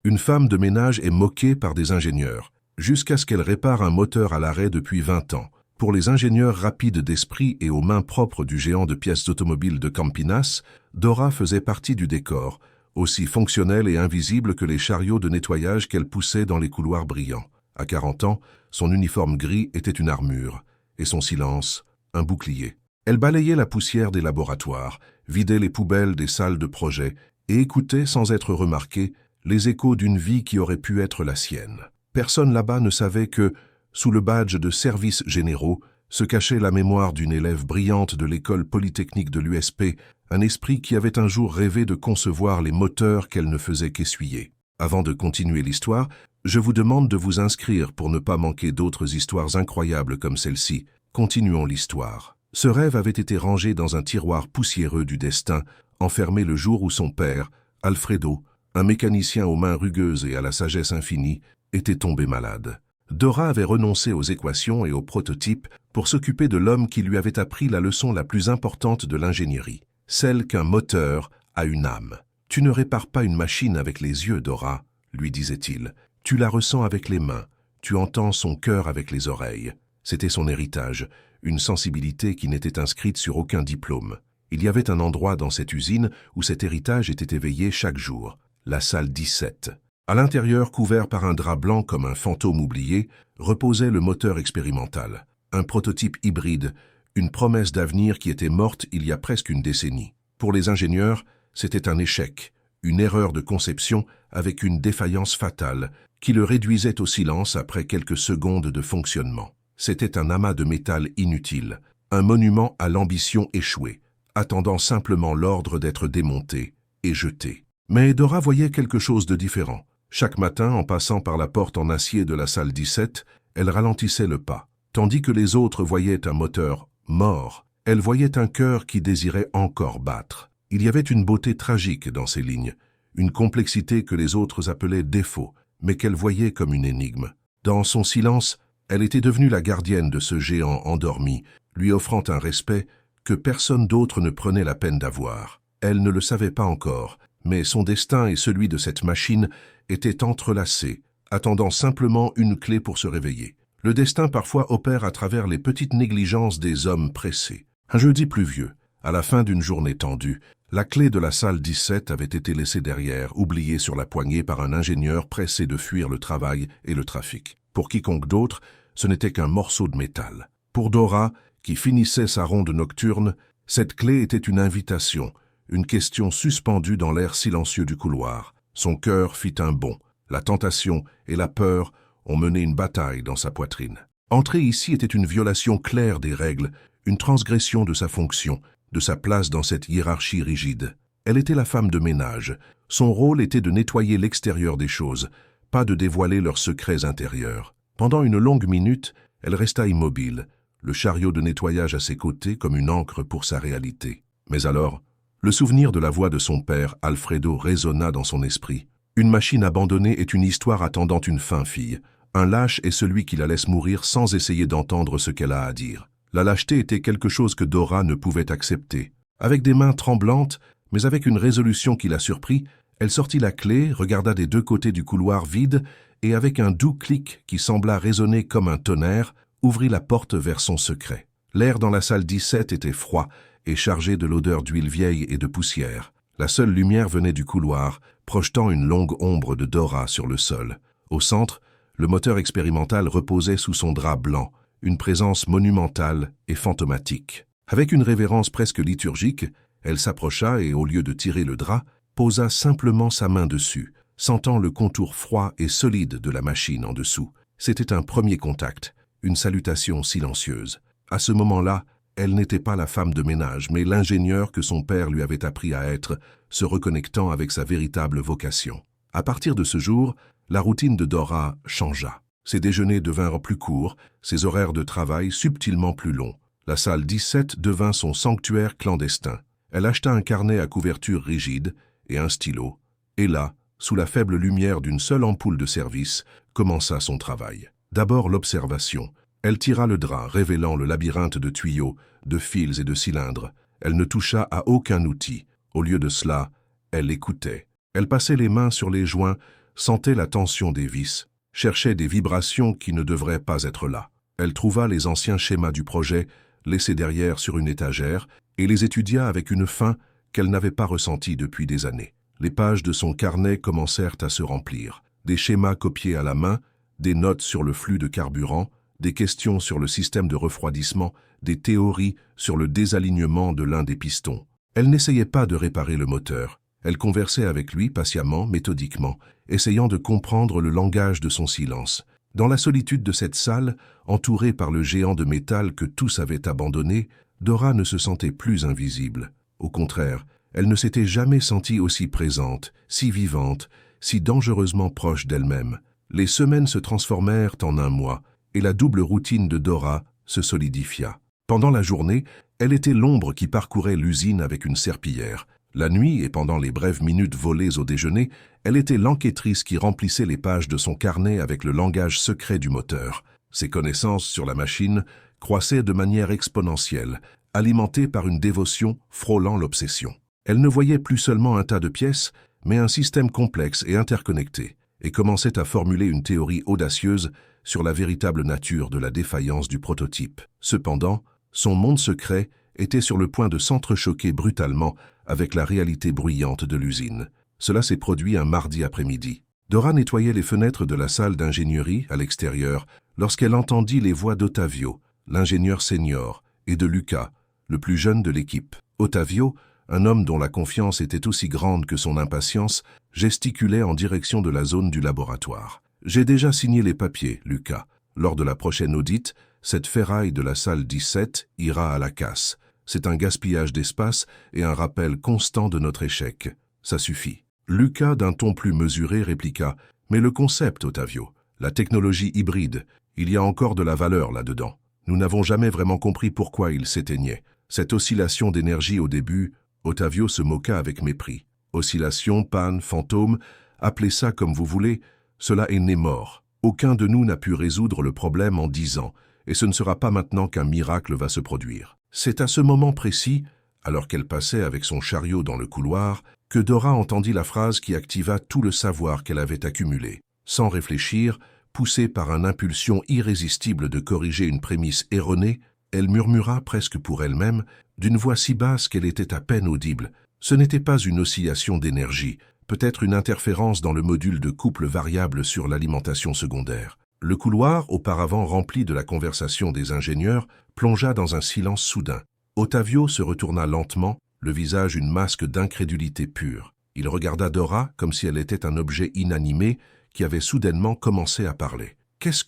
Une femme de ménage est moquée par des ingénieurs, jusqu'à ce qu'elle répare un moteur à l'arrêt depuis 20 ans. Pour les ingénieurs rapides d'esprit et aux mains propres du géant de pièces automobiles de Campinas, Dora faisait partie du décor, aussi fonctionnelle et invisible que les chariots de nettoyage qu'elle poussait dans les couloirs brillants. À 40 ans, son uniforme gris était une armure, et son silence, un bouclier. Elle balayait la poussière des laboratoires, vidait les poubelles des salles de projet et écoutait, sans être remarquée, les échos d'une vie qui aurait pu être la sienne. Personne là-bas ne savait que, sous le badge de services généraux, se cachait la mémoire d'une élève brillante de l'école polytechnique de l'USP, un esprit qui avait un jour rêvé de concevoir les moteurs qu'elle ne faisait qu'essuyer. Avant de continuer l'histoire, je vous demande de vous inscrire pour ne pas manquer d'autres histoires incroyables comme celle-ci. Continuons l'histoire. Ce rêve avait été rangé dans un tiroir poussiéreux du destin, enfermé le jour où son père, Alfredo, un mécanicien aux mains rugueuses et à la sagesse infinie, était tombé malade. Dora avait renoncé aux équations et aux prototypes pour s'occuper de l'homme qui lui avait appris la leçon la plus importante de l'ingénierie, celle qu'un moteur a une âme. « Tu ne répares pas une machine avec les yeux, Dora, » lui disait-il. « Tu la ressens avec les mains, tu entends son cœur avec les oreilles. » C'était son héritage, une sensibilité qui n'était inscrite sur aucun diplôme. Il y avait un endroit dans cette usine où cet héritage était éveillé chaque jour, la salle 17. À l'intérieur, couvert par un drap blanc comme un fantôme oublié, reposait le moteur expérimental, un prototype hybride, une promesse d'avenir qui était morte il y a presque une décennie. Pour les ingénieurs, c'était un échec, une erreur de conception avec une défaillance fatale qui le réduisait au silence après quelques secondes de fonctionnement. C'était un amas de métal inutile, un monument à l'ambition échouée, attendant simplement l'ordre d'être démonté et jeté. Mais Dora voyait quelque chose de différent. Chaque matin, en passant par la porte en acier de la salle 17, elle ralentissait le pas. Tandis que les autres voyaient un moteur mort, elle voyait un cœur qui désirait encore battre. Il y avait une beauté tragique dans ces lignes, une complexité que les autres appelaient défaut, mais qu'elle voyait comme une énigme. Dans son silence, elle était devenue la gardienne de ce géant endormi, lui offrant un respect que personne d'autre ne prenait la peine d'avoir. Elle ne le savait pas encore, mais son destin et celui de cette machine étaient entrelacés, attendant simplement une clé pour se réveiller. Le destin parfois opère à travers les petites négligences des hommes pressés. Un jeudi pluvieux, à la fin d'une journée tendue, la clé de la salle 17 avait été laissée derrière, oubliée sur la poignée par un ingénieur pressé de fuir le travail et le trafic. Pour quiconque d'autre, ce n'était qu'un morceau de métal. Pour Dora, qui finissait sa ronde nocturne, cette clé était une invitation, une question suspendue dans l'air silencieux du couloir. Son cœur fit un bond. La tentation et la peur ont mené une bataille dans sa poitrine. Entrer ici était une violation claire des règles, une transgression de sa fonction, de sa place dans cette hiérarchie rigide. Elle était la femme de ménage. Son rôle était de nettoyer l'extérieur des choses, pas de dévoiler leurs secrets intérieurs. Pendant une longue minute, elle resta immobile, le chariot de nettoyage à ses côtés comme une encre pour sa réalité. Mais alors, le souvenir de la voix de son père, Alfredo, résonna dans son esprit. Une machine abandonnée est une histoire attendant une fin, fille. Un lâche est celui qui la laisse mourir sans essayer d'entendre ce qu'elle a à dire. La lâcheté était quelque chose que Dora ne pouvait accepter. Avec des mains tremblantes, mais avec une résolution qui la surprit, elle sortit la clé, regarda des deux côtés du couloir vide et avec un doux clic qui sembla résonner comme un tonnerre, ouvrit la porte vers son secret. L'air dans la salle 17 était froid et chargé de l'odeur d'huile vieille et de poussière. La seule lumière venait du couloir, projetant une longue ombre de Dora sur le sol. Au centre, le moteur expérimental reposait sous son drap blanc, une présence monumentale et fantomatique. Avec une révérence presque liturgique, elle s'approcha et, au lieu de tirer le drap, posa simplement sa main dessus, sentant le contour froid et solide de la machine en dessous. C'était un premier contact, une salutation silencieuse. À ce moment-là, elle n'était pas la femme de ménage, mais l'ingénieur que son père lui avait appris à être, se reconnectant avec sa véritable vocation. À partir de ce jour, la routine de Dora changea. Ses déjeuners devinrent plus courts, ses horaires de travail subtilement plus longs. La salle 17 devint son sanctuaire clandestin. Elle acheta un carnet à couverture rigide et un stylo, et là, sous la faible lumière d'une seule ampoule de service, commença son travail. D'abord l'observation. Elle tira le drap, révélant le labyrinthe de tuyaux, de fils et de cylindres. Elle ne toucha à aucun outil. Au lieu de cela, elle écoutait. Elle passait les mains sur les joints, sentait la tension des vis, cherchait des vibrations qui ne devraient pas être là. Elle trouva les anciens schémas du projet, laissés derrière sur une étagère, et les étudia avec une faim qu'elle n'avait pas ressentie depuis des années. Les pages de son carnet commencèrent à se remplir. Des schémas copiés à la main, des notes sur le flux de carburant, des questions sur le système de refroidissement, des théories sur le désalignement de l'un des pistons. Elle n'essayait pas de réparer le moteur. Elle conversait avec lui patiemment, méthodiquement, essayant de comprendre le langage de son silence. Dans la solitude de cette salle, entourée par le géant de métal que tous avaient abandonné, Dora ne se sentait plus invisible. Au contraire, elle ne s'était jamais sentie aussi présente, si vivante, si dangereusement proche d'elle-même. Les semaines se transformèrent en un mois, et la double routine de Dora se solidifia. Pendant la journée, elle était l'ombre qui parcourait l'usine avec une serpillière. La nuit et pendant les brèves minutes volées au déjeuner, elle était l'enquêtrice qui remplissait les pages de son carnet avec le langage secret du moteur. Ses connaissances sur la machine croissaient de manière exponentielle, alimentée par une dévotion frôlant l'obsession. Elle ne voyait plus seulement un tas de pièces, mais un système complexe et interconnecté, et commençait à formuler une théorie audacieuse sur la véritable nature de la défaillance du prototype. Cependant, son monde secret était sur le point de s'entrechoquer brutalement avec la réalité bruyante de l'usine. Cela s'est produit un mardi après-midi. Dora nettoyait les fenêtres de la salle d'ingénierie à l'extérieur lorsqu'elle entendit les voix d'Ottavio, l'ingénieur senior, et de Luca, le plus jeune de l'équipe. Ottavio, un homme dont la confiance était aussi grande que son impatience, gesticulait en direction de la zone du laboratoire. « J'ai déjà signé les papiers, Luca. Lors de la prochaine audite, cette ferraille de la salle 17 ira à la casse. C'est un gaspillage d'espace et un rappel constant de notre échec. Ça suffit. » Luca, d'un ton plus mesuré, répliqua « Mais le concept, Ottavio, la technologie hybride, il y a encore de la valeur là-dedans. Nous n'avons jamais vraiment compris pourquoi il s'éteignait. Cette oscillation d'énergie au début, Ottavio se moqua avec mépris. Oscillation, panne, fantôme, appelez ça comme vous voulez, cela est né mort. Aucun de nous n'a pu résoudre le problème en 10 ans, et ce ne sera pas maintenant qu'un miracle va se produire. C'est à ce moment précis, alors qu'elle passait avec son chariot dans le couloir, que Dora entendit la phrase qui activa tout le savoir qu'elle avait accumulé. Sans réfléchir, poussée par une impulsion irrésistible de corriger une prémisse erronée, elle murmura presque pour elle-même, d'une voix si basse qu'elle était à peine audible. Ce n'était pas une oscillation d'énergie, peut-être une interférence dans le module de couple variable sur l'alimentation secondaire. Le couloir, auparavant rempli de la conversation des ingénieurs, plongea dans un silence soudain. Ottavio se retourna lentement, le visage une masque d'incrédulité pure. Il regarda Dora comme si elle était un objet inanimé qui avait soudainement commencé à parler. « Qu'est-ce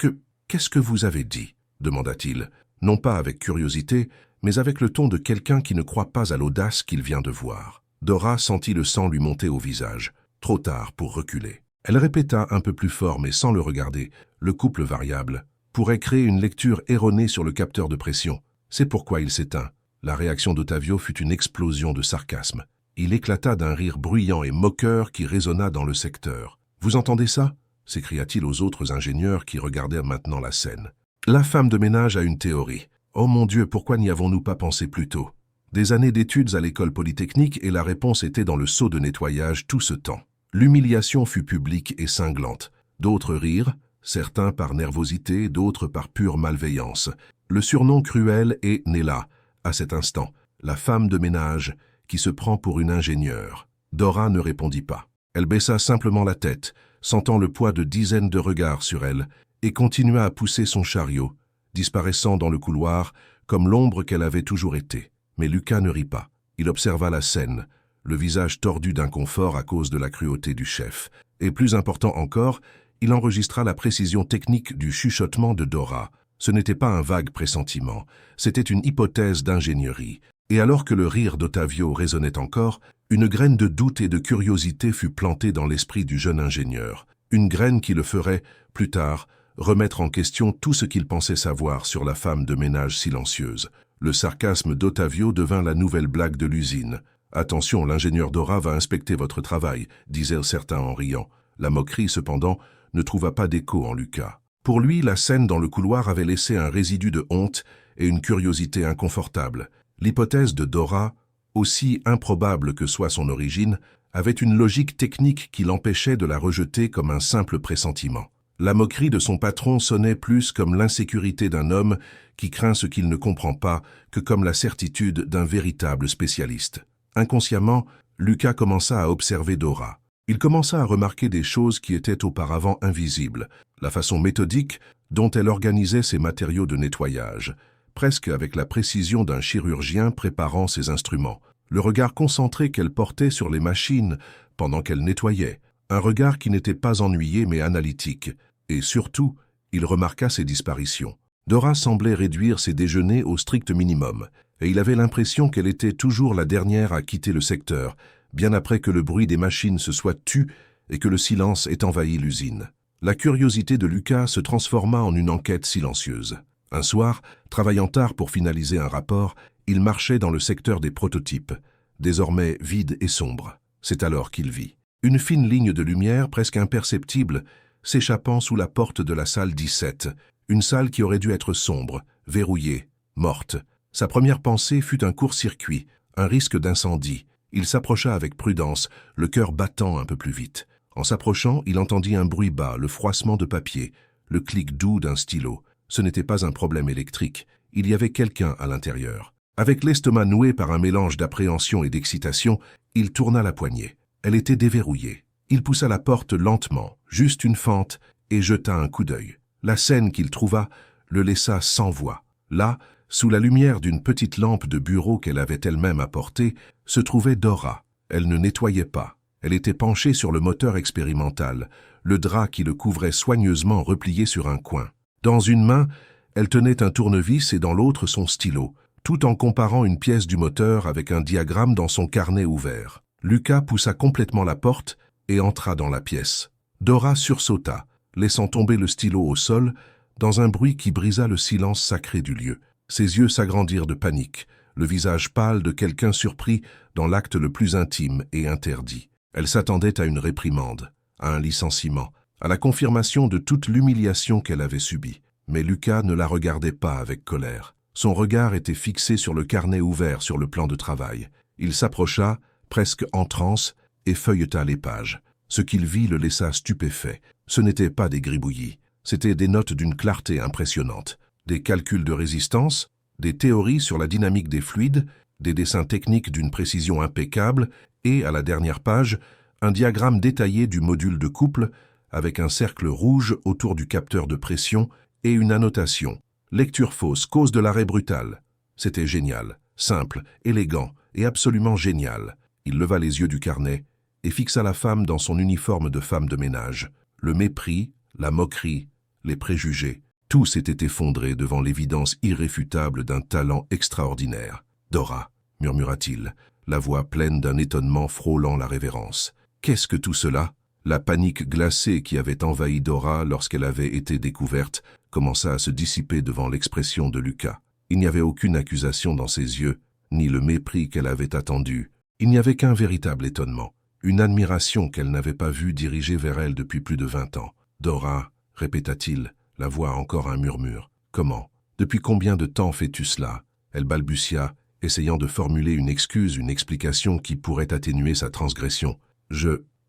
que vous avez dit ?» demanda-t-il, non pas avec curiosité, mais avec le ton de quelqu'un qui ne croit pas à l'audace qu'il vient de voir. Dora sentit le sang lui monter au visage, trop tard pour reculer. Elle répéta un peu plus fort mais sans le regarder, le couple variable pourrait créer une lecture erronée sur le capteur de pression. C'est pourquoi il s'éteint. La réaction d'Ottavio fut une explosion de sarcasme. Il éclata d'un rire bruyant et moqueur qui résonna dans le secteur. « Vous entendez ça ?» s'écria-t-il aux autres ingénieurs qui regardèrent maintenant la scène. « La femme de ménage a une théorie. Oh mon Dieu, pourquoi n'y avons-nous pas pensé plus tôt ? Des années d'études à l'école polytechnique et la réponse était dans le seau de nettoyage tout ce temps. » L'humiliation fut publique et cinglante. D'autres rirent, certains par nervosité, d'autres par pure malveillance. Le surnom cruel est né là, à cet instant, la femme de ménage qui se prend pour une ingénieure. Dora ne répondit pas. Elle baissa simplement la tête, sentant le poids de dizaines de regards sur elle, et continua à pousser son chariot, disparaissant dans le couloir comme l'ombre qu'elle avait toujours été. Mais Luca ne rit pas. Il observa la scène, le visage tordu d'inconfort à cause de la cruauté du chef. Et plus important encore, il enregistra la précision technique du chuchotement de Dora. Ce n'était pas un vague pressentiment, c'était une hypothèse d'ingénierie. Et alors que le rire d'Ottavio résonnait encore, une graine de doute et de curiosité fut plantée dans l'esprit du jeune ingénieur. Une graine qui le ferait, plus tard, remettre en question tout ce qu'il pensait savoir sur la femme de ménage silencieuse. Le sarcasme d'Ottavio devint la nouvelle blague de l'usine. « Attention, l'ingénieur Dora va inspecter votre travail », disaient certains en riant. La moquerie, cependant, ne trouva pas d'écho en Luca. Pour lui, la scène dans le couloir avait laissé un résidu de honte et une curiosité inconfortable. L'hypothèse de Dora, aussi improbable que soit son origine, avait une logique technique qui l'empêchait de la rejeter comme un simple pressentiment. La moquerie de son patron sonnait plus comme l'insécurité d'un homme qui craint ce qu'il ne comprend pas que comme la certitude d'un véritable spécialiste. Inconsciemment, Lucas commença à observer Dora. Il commença à remarquer des choses qui étaient auparavant invisibles, la façon méthodique dont elle organisait ses matériaux de nettoyage, presque avec la précision d'un chirurgien préparant ses instruments, le regard concentré qu'elle portait sur les machines pendant qu'elle nettoyait, un regard qui n'était pas ennuyé mais analytique, et surtout, il remarqua ses disparitions. Dora semblait réduire ses déjeuners au strict minimum, et il avait l'impression qu'elle était toujours la dernière à quitter le secteur, bien après que le bruit des machines se soit tu et que le silence ait envahi l'usine. La curiosité de Lucas se transforma en une enquête silencieuse. Un soir, travaillant tard pour finaliser un rapport, il marchait dans le secteur des prototypes, désormais vide et sombre. C'est alors qu'il vit une fine ligne de lumière presque imperceptible s'échappant sous la porte de la salle 17, une salle qui aurait dû être sombre, verrouillée, morte. Sa première pensée fut un court-circuit, un risque d'incendie. Il s'approcha avec prudence, le cœur battant un peu plus vite. En s'approchant, il entendit un bruit bas, le froissement de papier, le clic doux d'un stylo. Ce n'était pas un problème électrique, il y avait quelqu'un à l'intérieur. Avec l'estomac noué par un mélange d'appréhension et d'excitation, il tourna la poignée. Elle était déverrouillée. Il poussa la porte lentement, juste une fente, et jeta un coup d'œil. La scène qu'il trouva le laissa sans voix. Là, sous la lumière d'une petite lampe de bureau qu'elle avait elle-même apportée, se trouvait Dora. Elle ne nettoyait pas. Elle était penchée sur le moteur expérimental, le drap qui le couvrait soigneusement replié sur un coin. Dans une main, elle tenait un tournevis et dans l'autre son stylo, tout en comparant une pièce du moteur avec un diagramme dans son carnet ouvert. Lucas poussa complètement la porte et entra dans la pièce. Dora sursauta, laissant tomber le stylo au sol, dans un bruit qui brisa le silence sacré du lieu. Ses yeux s'agrandirent de panique, le visage pâle de quelqu'un surpris dans l'acte le plus intime et interdit. Elle s'attendait à une réprimande, à un licenciement, à la confirmation de toute l'humiliation qu'elle avait subie. Mais Lucas ne la regardait pas avec colère. Son regard était fixé sur le carnet ouvert sur le plan de travail. Il s'approcha, presque en transe, et feuilleta les pages. Ce qu'il vit le laissa stupéfait. Ce n'étaient pas des gribouillis, c'étaient des notes d'une clarté impressionnante. Des calculs de résistance, des théories sur la dynamique des fluides, des dessins techniques d'une précision impeccable et, à la dernière page, un diagramme détaillé du module de couple avec un cercle rouge autour du capteur de pression et une annotation. Lecture fausse, cause de l'arrêt brutal. C'était génial, simple, élégant et absolument génial. Il leva les yeux du carnet et fixa la femme dans son uniforme de femme de ménage. Le mépris, la moquerie, les préjugés, tout s'était effondré devant l'évidence irréfutable d'un talent extraordinaire. « Dora », murmura-t-il, la voix pleine d'un étonnement frôlant la révérence. « Qu'est-ce que tout cela ?» La panique glacée qui avait envahi Dora lorsqu'elle avait été découverte commença à se dissiper devant l'expression de Lucas. Il n'y avait aucune accusation dans ses yeux, ni le mépris qu'elle avait attendu. Il n'y avait qu'un véritable étonnement, une admiration qu'elle n'avait pas vue diriger vers elle depuis plus de 20 ans. « Dora », répéta-t-il, la voix encore un murmure. « Comment? Depuis combien de temps fais-tu cela ?» Elle balbutia, essayant de formuler une excuse, une explication qui pourrait atténuer sa transgression.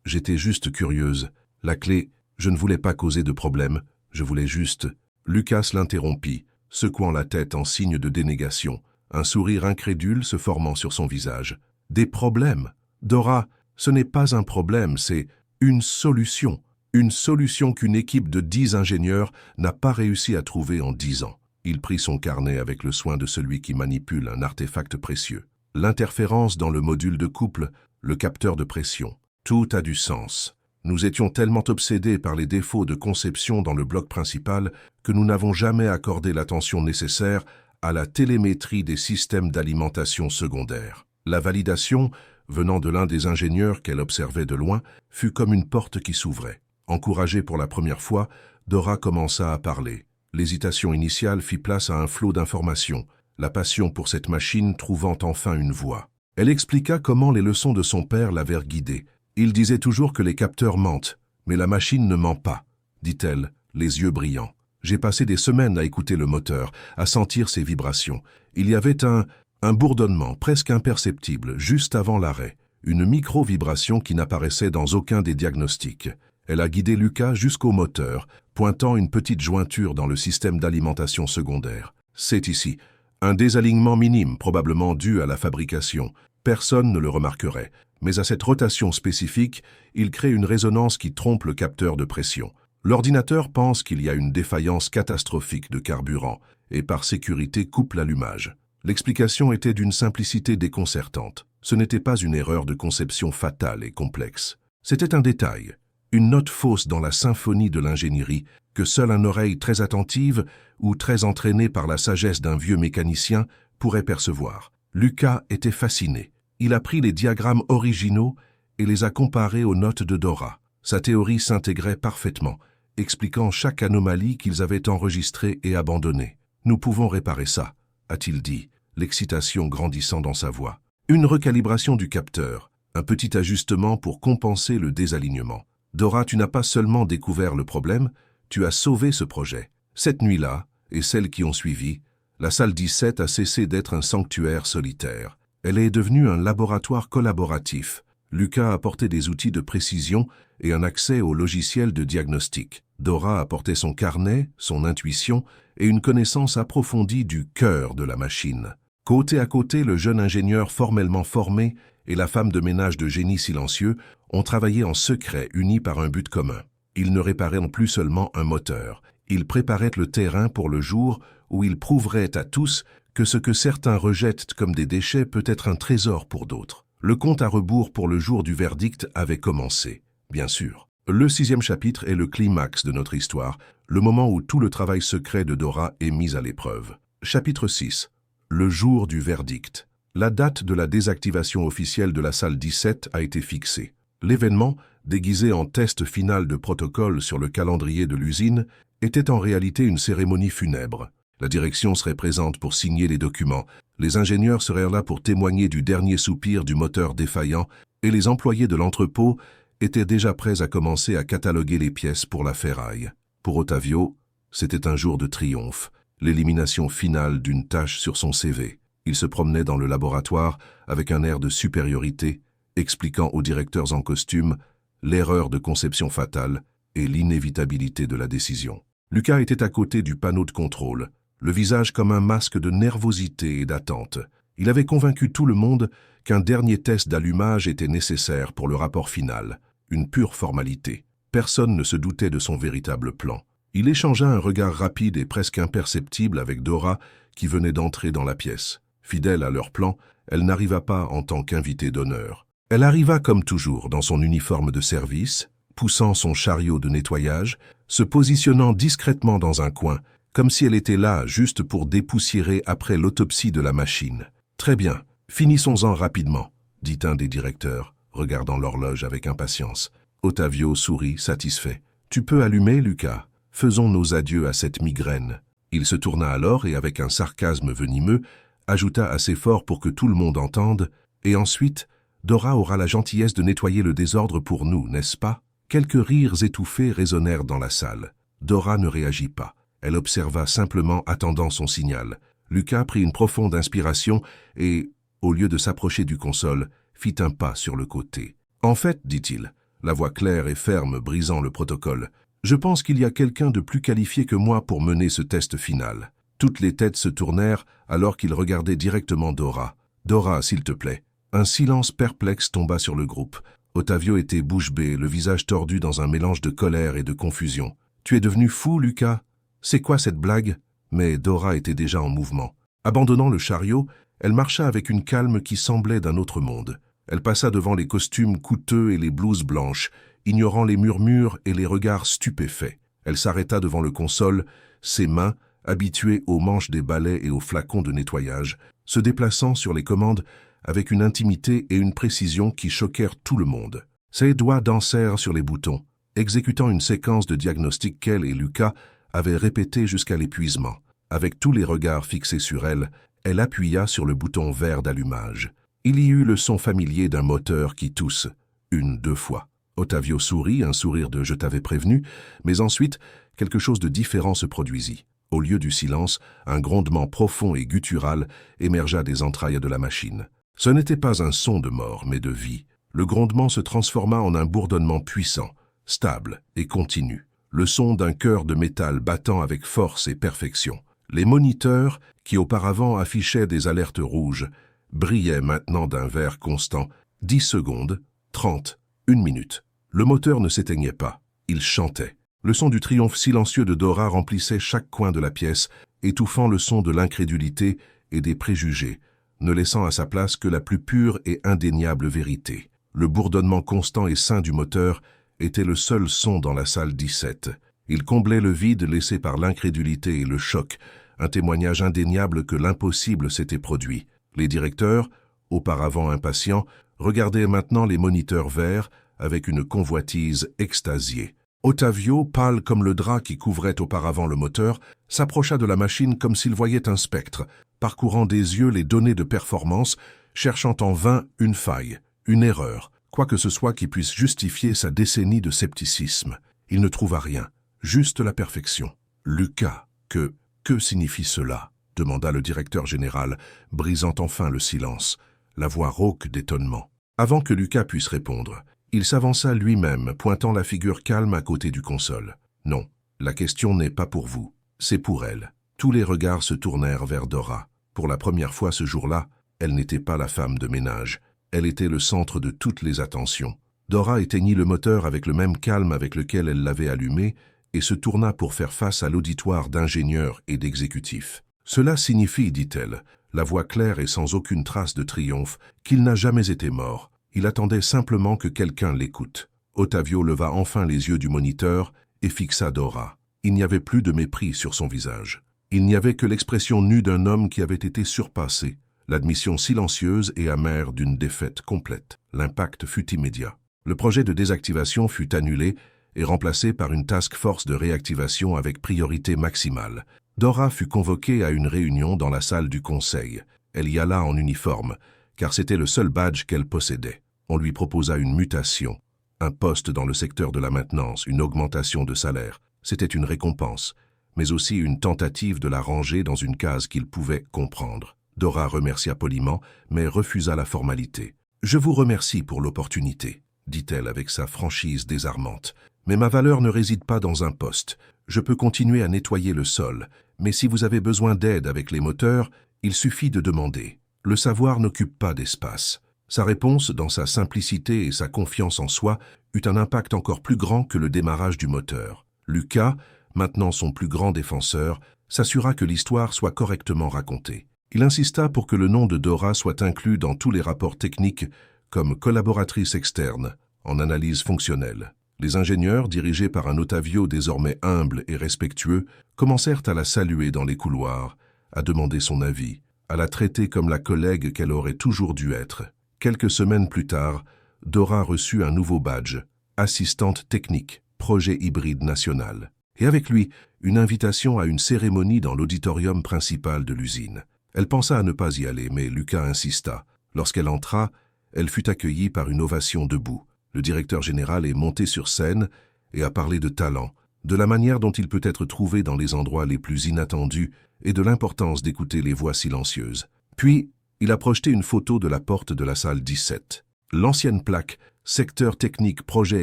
J'étais juste curieuse. La clé, je ne voulais pas causer de problème, je voulais juste... » Lucas l'interrompit, secouant la tête en signe de dénégation, un sourire incrédule se formant sur son visage. « Des problèmes? Dora, ce n'est pas un problème, c'est une solution. Une solution qu'une équipe de 10 ingénieurs n'a pas réussi à trouver en 10 ans. » Il prit son carnet avec le soin de celui qui manipule un artefact précieux. L'interférence dans le module de couple, le capteur de pression. Tout a du sens. Nous étions tellement obsédés par les défauts de conception dans le bloc principal que nous n'avons jamais accordé l'attention nécessaire à la télémétrie des systèmes d'alimentation secondaire. La validation, venant de l'un des ingénieurs qu'elle observait de loin, fut comme une porte qui s'ouvrait. Encouragée pour la première fois, Dora commença à parler. L'hésitation initiale fit place à un flot d'informations, la passion pour cette machine trouvant enfin une voie. Elle expliqua comment les leçons de son père l'avaient guidée. Il disait toujours que les capteurs mentent, mais la machine ne ment pas, dit-elle, les yeux brillants. J'ai passé des semaines à écouter le moteur, à sentir ses vibrations. Il y avait un bourdonnement presque imperceptible juste avant l'arrêt, une micro-vibration qui n'apparaissait dans aucun des diagnostics. Elle a guidé Lucas jusqu'au moteur, pointant une petite jointure dans le système d'alimentation secondaire. C'est ici. Un désalignement minime, probablement dû à la fabrication. Personne ne le remarquerait. Mais à cette rotation spécifique, il crée une résonance qui trompe le capteur de pression. L'ordinateur pense qu'il y a une défaillance catastrophique de carburant et par sécurité coupe l'allumage. L'explication était d'une simplicité déconcertante. Ce n'était pas une erreur de conception fatale et complexe. C'était un détail, une note fausse dans la symphonie de l'ingénierie que seule une oreille très attentive ou très entraînée par la sagesse d'un vieux mécanicien pourrait percevoir. Lucas était fasciné. Il a pris les diagrammes originaux et les a comparés aux notes de Dora. Sa théorie s'intégrait parfaitement, expliquant chaque anomalie qu'ils avaient enregistrée et abandonnée. « Nous pouvons réparer ça », a-t-il dit, l'excitation grandissant dans sa voix. Une recalibration du capteur, un petit ajustement pour compenser le désalignement. Dora, tu n'as pas seulement découvert le problème, tu as sauvé ce projet. Cette nuit-là, et celles qui ont suivi, la salle 17 a cessé d'être un sanctuaire solitaire. Elle est devenue un laboratoire collaboratif. Lucas a apporté des outils de précision et un accès au logiciel de diagnostic. Dora apportait son carnet, son intuition et une connaissance approfondie du cœur de la machine. Côté à côté, le jeune ingénieur formellement formé et la femme de ménage de génie silencieux ont travaillé en secret, unis par un but commun. Ils ne réparaient non plus seulement un moteur. Ils préparaient le terrain pour le jour où ils prouveraient à tous que ce que certains rejettent comme des déchets peut être un trésor pour d'autres. Le compte à rebours pour le jour du verdict avait commencé, bien sûr. Le 6e chapitre est le climax de notre histoire, le moment où tout le travail secret de Dora est mis à l'épreuve. Chapitre 6. Le jour du verdict. La date de la désactivation officielle de la salle 17 a été fixée. L'événement, déguisé en test final de protocole sur le calendrier de l'usine, était en réalité une cérémonie funèbre. La direction serait présente pour signer les documents, les ingénieurs seraient là pour témoigner du dernier soupir du moteur défaillant et les employés de l'entrepôt étaient déjà prêts à commencer à cataloguer les pièces pour la ferraille. Pour Ottavio, c'était un jour de triomphe, l'élimination finale d'une tâche sur son CV. Il se promenait dans le laboratoire avec un air de supériorité, expliquant aux directeurs en costume l'erreur de conception fatale et l'inévitabilité de la décision. Lucas était à côté du panneau de contrôle, le visage comme un masque de nervosité et d'attente. Il avait convaincu tout le monde qu'un dernier test d'allumage était nécessaire pour le rapport final, une pure formalité. Personne ne se doutait de son véritable plan. Il échangea un regard rapide et presque imperceptible avec Dora qui venait d'entrer dans la pièce. Fidèle à leur plan, elle n'arriva pas en tant qu'invitée d'honneur. Elle arriva comme toujours dans son uniforme de service, poussant son chariot de nettoyage, se positionnant discrètement dans un coin, comme si elle était là juste pour dépoussiérer après l'autopsie de la machine. « Très bien, finissons-en rapidement », dit un des directeurs, regardant l'horloge avec impatience. Ottavio sourit, satisfait. « Tu peux allumer, Lucas. Faisons nos adieux à cette migraine. » Il se tourna alors et avec un sarcasme venimeux, ajouta assez fort pour que tout le monde entende, « Et ensuite, Dora aura la gentillesse de nettoyer le désordre pour nous, n'est-ce pas ?» Quelques rires étouffés résonnèrent dans la salle. Dora ne réagit pas. Elle observa simplement attendant son signal. Lucas prit une profonde inspiration et, au lieu de s'approcher du console, fit un pas sur le côté. « En fait, dit-il, la voix claire et ferme brisant le protocole, je pense qu'il y a quelqu'un de plus qualifié que moi pour mener ce test final. » Toutes les têtes se tournèrent alors qu'il regardait directement Dora. « Dora, s'il te plaît. » Un silence perplexe tomba sur le groupe. Ottavio était bouche bée, le visage tordu dans un mélange de colère et de confusion. « Tu es devenu fou, Lucas ? C'est quoi cette blague ?» Mais Dora était déjà en mouvement. Abandonnant le chariot, elle marcha avec une calme qui semblait d'un autre monde. Elle passa devant les costumes coûteux et les blouses blanches, ignorant les murmures et les regards stupéfaits. Elle s'arrêta devant le console, ses mains, habituées aux manches des balais et aux flacons de nettoyage, se déplaçant sur les commandes avec une intimité et une précision qui choquèrent tout le monde. Ses doigts dansèrent sur les boutons, exécutant une séquence de diagnostic qu'elle et Lucas avaient répétée jusqu'à l'épuisement. Avec tous les regards fixés sur elle, elle appuya sur le bouton vert d'allumage. Il y eut le son familier d'un moteur qui tousse, 1-2 fois. Ottavio sourit, un sourire de « je t'avais prévenu », mais ensuite, quelque chose de différent se produisit. Au lieu du silence, un grondement profond et guttural émergea des entrailles de la machine. Ce n'était pas un son de mort, mais de vie. Le grondement se transforma en un bourdonnement puissant, stable et continu. Le son d'un cœur de métal battant avec force et perfection. Les moniteurs, qui auparavant affichaient des alertes rouges, brillaient maintenant d'un vert constant, 10 secondes, 30, 1 minute. Le moteur ne s'éteignait pas, il chantait. Le son du triomphe silencieux de Dora remplissait chaque coin de la pièce, étouffant le son de l'incrédulité et des préjugés, ne laissant à sa place que la plus pure et indéniable vérité. Le bourdonnement constant et sain du moteur était le seul son dans la salle 17. Il comblait le vide laissé par l'incrédulité et le choc, un témoignage indéniable que l'impossible s'était produit. Les directeurs, auparavant impatients, regardaient maintenant les moniteurs verts avec une convoitise extasiée. Ottavio, pâle comme le drap qui couvrait auparavant le moteur, s'approcha de la machine comme s'il voyait un spectre, parcourant des yeux les données de performance, cherchant en vain une faille, une erreur, quoi que ce soit qui puisse justifier sa décennie de scepticisme. Il ne trouva rien, juste la perfection. Lucas, que signifie cela? Demanda le directeur général, brisant enfin le silence, la voix rauque d'étonnement. Avant que Lucas puisse répondre, il s'avança lui-même, pointant la figure calme à côté du console. Non, la question n'est pas pour vous, c'est pour elle. Tous les regards se tournèrent vers Dora. Pour la première fois ce jour-là, elle n'était pas la femme de ménage. Elle était le centre de toutes les attentions. Dora éteignit le moteur avec le même calme avec lequel elle l'avait allumé et se tourna pour faire face à l'auditoire d'ingénieurs et d'exécutifs. « Cela signifie, dit-elle, la voix claire et sans aucune trace de triomphe, qu'il n'a jamais été mort. Il attendait simplement que quelqu'un l'écoute. » Ottavio leva enfin les yeux du moniteur et fixa Dora. Il n'y avait plus de mépris sur son visage. Il n'y avait que l'expression nue d'un homme qui avait été surpassé, l'admission silencieuse et amère d'une défaite complète. L'impact fut immédiat. Le projet de désactivation fut annulé et remplacé par une task force de réactivation avec priorité maximale. Dora fut convoquée à une réunion dans la salle du conseil. Elle y alla en uniforme, car c'était le seul badge qu'elle possédait. On lui proposa une mutation, un poste dans le secteur de la maintenance, une augmentation de salaire. C'était une récompense, mais aussi une tentative de la ranger dans une case qu'il pouvait comprendre. Dora remercia poliment, mais refusa la formalité. « Je vous remercie pour l'opportunité, » dit-elle avec sa franchise désarmante. « Mais ma valeur ne réside pas dans un poste. Je peux continuer à nettoyer le sol, mais si vous avez besoin d'aide avec les moteurs, il suffit de demander. Le savoir n'occupe pas d'espace. » Sa réponse, dans sa simplicité et sa confiance en soi, eut un impact encore plus grand que le démarrage du moteur. Lucas, maintenant son plus grand défenseur, s'assura que l'histoire soit correctement racontée. Il insista pour que le nom de Dora soit inclus dans tous les rapports techniques comme collaboratrice externe, en analyse fonctionnelle. Les ingénieurs, dirigés par un Ottavio désormais humble et respectueux, commencèrent à la saluer dans les couloirs, à demander son avis, à la traiter comme la collègue qu'elle aurait toujours dû être. Quelques semaines plus tard, Dora reçut un nouveau badge, assistante technique, projet hybride national, et avec lui, une invitation à une cérémonie dans l'auditorium principal de l'usine. Elle pensa à ne pas y aller, mais Lucas insista. Lorsqu'elle entra, elle fut accueillie par une ovation debout. Le directeur général est monté sur scène et a parlé de talent, de la manière dont il peut être trouvé dans les endroits les plus inattendus et de l'importance d'écouter les voix silencieuses. Puis, il a projeté une photo de la porte de la salle 17. L'ancienne plaque « Secteur technique projet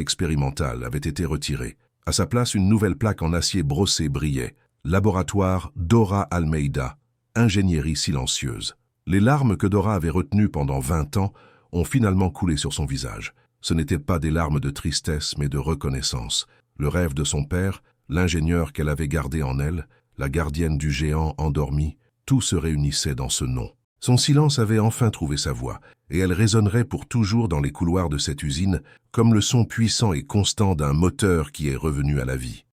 expérimental » avait été retirée. À sa place, une nouvelle plaque en acier brossé brillait. Laboratoire Dora Almeida, ingénierie silencieuse. Les larmes que Dora avait retenues pendant 20 ans ont finalement coulé sur son visage. Ce n'étaient pas des larmes de tristesse, mais de reconnaissance. Le rêve de son père, l'ingénieur qu'elle avait gardé en elle, la gardienne du géant endormi, tout se réunissait dans ce nom. Son silence avait enfin trouvé sa voix, et elle résonnerait pour toujours dans les couloirs de cette usine comme le son puissant et constant d'un moteur qui est revenu à la vie.